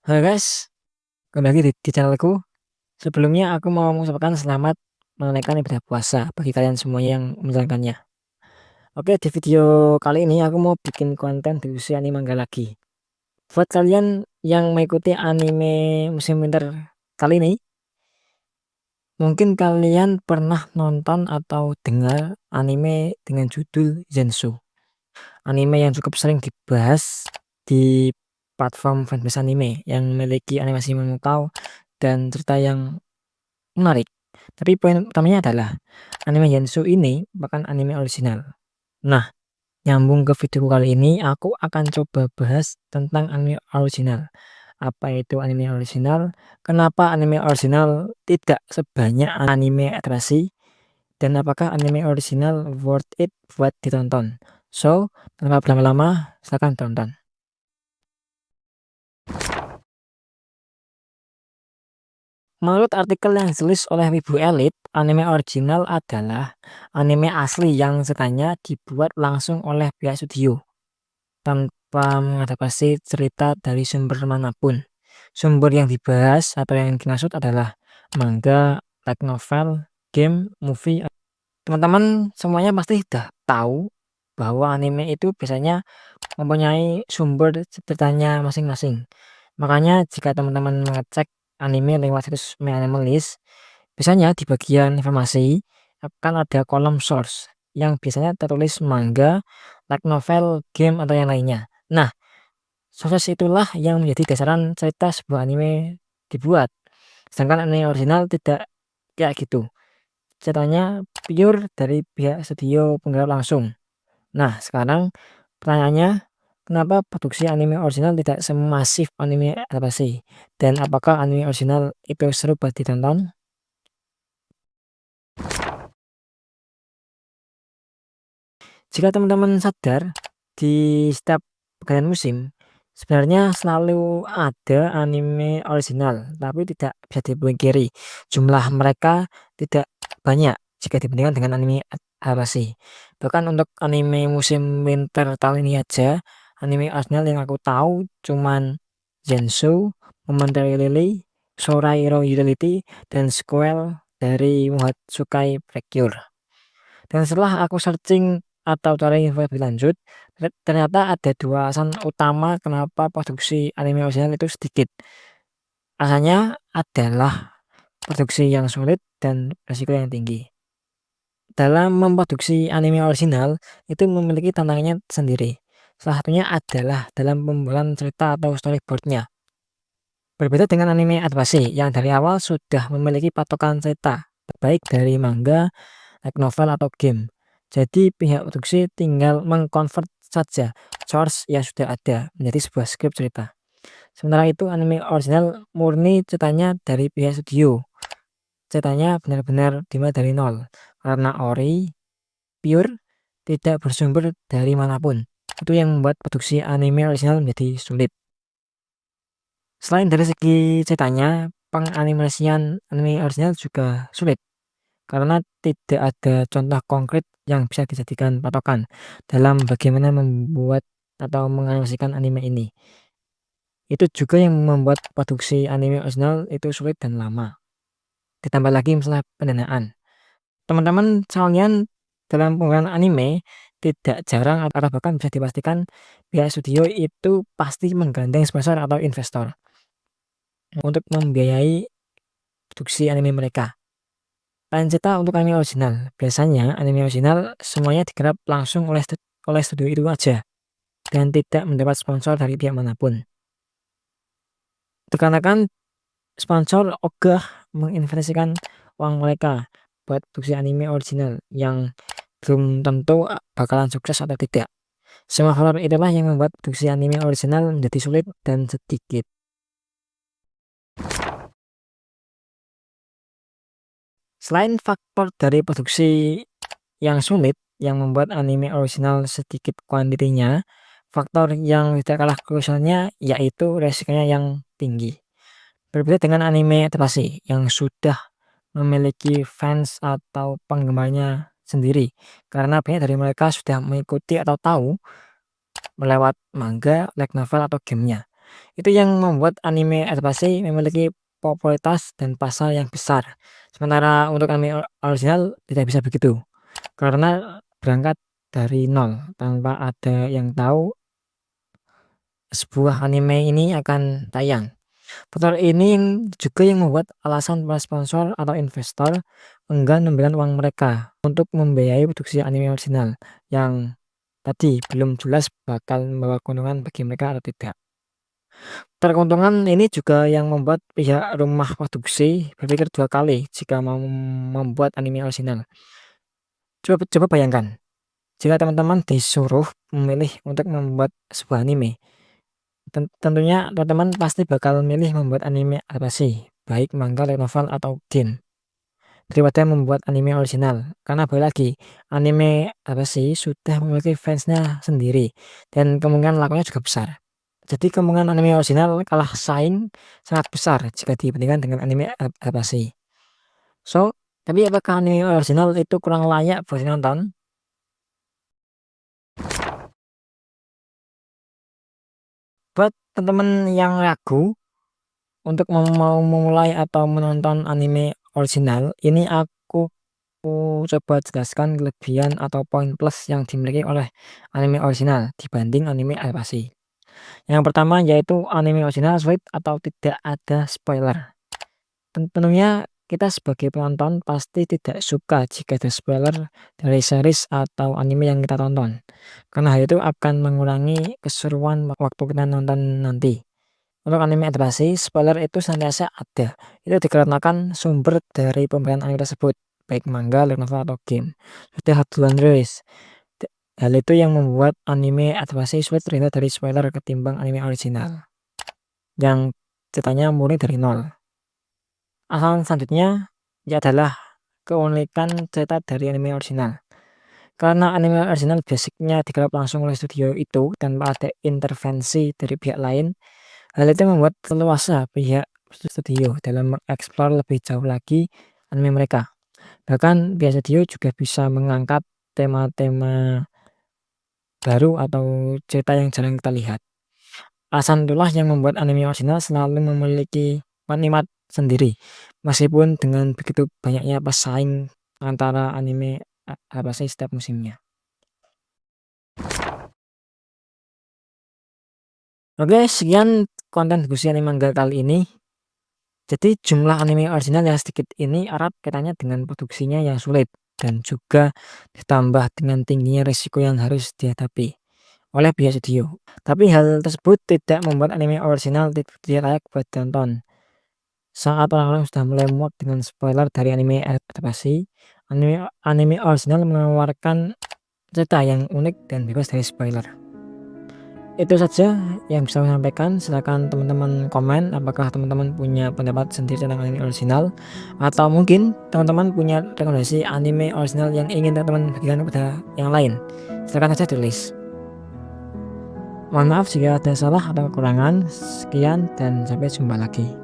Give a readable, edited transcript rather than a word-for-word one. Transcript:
Halo guys, kembali lagi di channelku. Sebelumnya aku mau mengucapkan selamat menunaikan ibadah puasa bagi kalian semua yang menjalankannya. Oke, di video kali ini aku mau bikin konten di usia anime manga lagi. Buat kalian yang mengikuti anime musim winter kali ini, mungkin kalian pernah nonton atau dengar anime dengan judul Zensu. Anime yang cukup sering dibahas di platform fanbase anime yang memiliki animasi memukau dan cerita yang menarik. Tapi poin utamanya adalah anime Yansu ini bukan anime original. Nah, nyambung ke video kali ini aku akan coba bahas tentang anime original. Apa itu anime original? Kenapa anime original tidak sebanyak anime adaptasi? Dan apakah anime original worth it buat ditonton? So, tanpa berlama-lama, silahkan tonton. Menurut artikel yang ditulis oleh Wibu Elite, anime original adalah anime asli yang ceritanya dibuat langsung oleh pihak studio tanpa mengadaptasi cerita dari sumber manapun. Sumber yang dibahas atau yang dimaksud adalah manga, light novel, game, movie. Teman-teman semuanya pasti sudah tahu bahwa anime itu biasanya mempunyai sumber ceritanya masing-masing. Makanya jika teman-teman mengecek anime lewat situs MyAnimeList, biasanya di bagian informasi akan ada kolom source yang biasanya tertulis manga, light novel, game atau yang lainnya. Nah, source itulah yang menjadi dasaran cerita sebuah anime dibuat. Sedangkan anime original tidak kayak gitu. Ceritanya pure dari pihak studio penggarap langsung. Nah, sekarang pertanyaannya, kenapa produksi anime original tidak semasif anime adaptasi? Dan apakah anime original itu seru buat ditonton? Jika teman-teman sadar, di setiap pergantian musim, sebenarnya selalu ada anime original, tapi tidak bisa dipungkiri. Jumlah mereka tidak banyak jika dibandingkan dengan anime adaptasi. Bahkan untuk anime musim winter tahun ini aja, anime original yang aku tahu cuman Zensu, Momentary Lily, Sorairo Utility, dan Squall dari Muhatsukai Precure. Dan setelah aku searching atau cari info lebih lanjut, ternyata ada dua alasan utama kenapa produksi anime original itu sedikit. Alasannya adalah produksi yang sulit dan risiko yang tinggi. Dalam memproduksi anime original itu memiliki tantangannya sendiri. Salah satunya adalah dalam pembuatan cerita atau storyboardnya. Berbeda dengan anime adaptasi yang dari awal sudah memiliki patokan cerita, baik dari manga, light novel atau game. Jadi pihak produksi tinggal mengkonvert saja source yang sudah ada menjadi sebuah skrip cerita. Sementara itu anime original murni ceritanya dari pihak studio. Ceritanya benar-benar dimulai dari nol karena ori, pure, tidak bersumber dari manapun. Itu yang membuat produksi anime original menjadi sulit. Selain dari segi ceritanya, penganimasian anime original juga sulit karena tidak ada contoh konkret yang bisa dijadikan patokan dalam bagaimana membuat atau menganimasikan anime ini. Itu juga yang membuat produksi anime original itu sulit dan lama. Ditambah lagi masalah pendanaan. Teman-teman sekalian dalam pembuatan anime tidak jarang atau bahkan bisa dipastikan pihak studio itu pasti menggandeng sponsor atau investor untuk membiayai produksi anime mereka. Lain cerita untuk anime original. Biasanya anime original semuanya digarap langsung oleh studio itu aja dan tidak mendapat sponsor dari pihak manapun. Dikarenakan sponsor ogah menginvestasikan uang mereka buat produksi anime original yang belum tentu bakalan sukses atau tidak. Semua faktor itulah yang membuat produksi anime original menjadi sulit dan sedikit. Selain faktor dari produksi yang sulit yang membuat anime original sedikit kuantitinya, faktor yang tidak kalah krusialnya yaitu resikonya yang tinggi. Berbeda dengan anime adaptasi yang sudah memiliki fans atau penggemarnya sendiri, karena banyak dari mereka sudah mengikuti atau tahu melewat manga, light novel atau gamenya. Itu yang membuat anime adaptasi memiliki popularitas dan pasar yang besar. Sementara untuk anime original tidak bisa begitu, karena berangkat dari nol tanpa ada yang tahu sebuah anime ini akan tayang. Faktor ini juga yang membuat alasan para sponsor atau investor enggan memberikan uang mereka untuk membiayai produksi anime original yang tadi belum jelas bakal membawa keuntungan bagi mereka atau tidak. Keuntungan ini juga yang membuat pihak rumah produksi berpikir 2 kali jika mau membuat anime original. Coba bayangkan, jika teman-teman disuruh memilih untuk membuat sebuah anime, tentunya teman-teman pasti bakal memilih membuat anime adaptasi, baik manga, light novel, atau game, daripada membuat anime original. Karena balik lagi, anime adaptasi sudah memiliki fansnya sendiri dan kemungkinan lakunya juga besar. Jadi kemungkinan anime original kalah saing sangat besar jika dibandingkan dengan anime adaptasi. So, tapi apakah anime original itu kurang layak buat ditonton? Buat teman-teman yang ragu untuk mau memulai atau menonton anime original, ini aku coba jelaskan kelebihan atau poin plus yang dimiliki oleh anime original dibanding anime adaptasi. Yang pertama yaitu anime original sulit atau tidak ada spoiler. Tentunya kita sebagai penonton pasti tidak suka jika ada spoiler dari series atau anime yang kita tonton, karena hal itu akan mengurangi keseruan waktu kita nonton nanti. Untuk anime adaptasi, spoiler itu senantiasa ada. Itu dikarenakan sumber dari pemberian anime tersebut, baik manga, light novel, atau game, sudah duluan rilis. Hal itu yang membuat anime adaptasi sulit terhindar dari spoiler ketimbang anime original, yang ceritanya murni dari nol. Alasan selanjutnya adalah keunikan cerita dari anime original. Karena anime original basicnya digarap langsung oleh studio itu tanpa ada intervensi dari pihak lain, hal itu membuat leluasa pihak studio dalam mengeksplor lebih jauh lagi anime mereka. Bahkan pihak studio juga bisa mengangkat tema-tema baru atau cerita yang jarang kita lihat. Alasan itulah yang membuat anime original selalu memiliki penikmat sendiri, meskipun dengan begitu banyaknya pesaing antara anime adaptasi setiap musimnya. Oke, sekian konten diskusi anime manga kali ini. Jadi jumlah anime original yang sedikit ini erat kaitannya dengan produksinya yang sulit dan juga ditambah dengan tingginya risiko yang harus dihadapi oleh pihak studio. Tapi hal tersebut tidak membuat anime original tidak layak buat ditonton. Saat orang-orang sudah mulai muak dengan spoiler dari anime adaptasi, anime original menawarkan cerita yang unik dan bebas dari spoiler. Itu saja yang bisa saya sampaikan. Silakan teman-teman komen apakah teman-teman punya pendapat sendiri tentang anime original, atau mungkin teman-teman punya rekomendasi anime original yang ingin teman-teman bagikan kepada yang lain. Silakan saja tulis. Mohon maaf jika ada salah atau kekurangan. Sekian dan sampai jumpa lagi.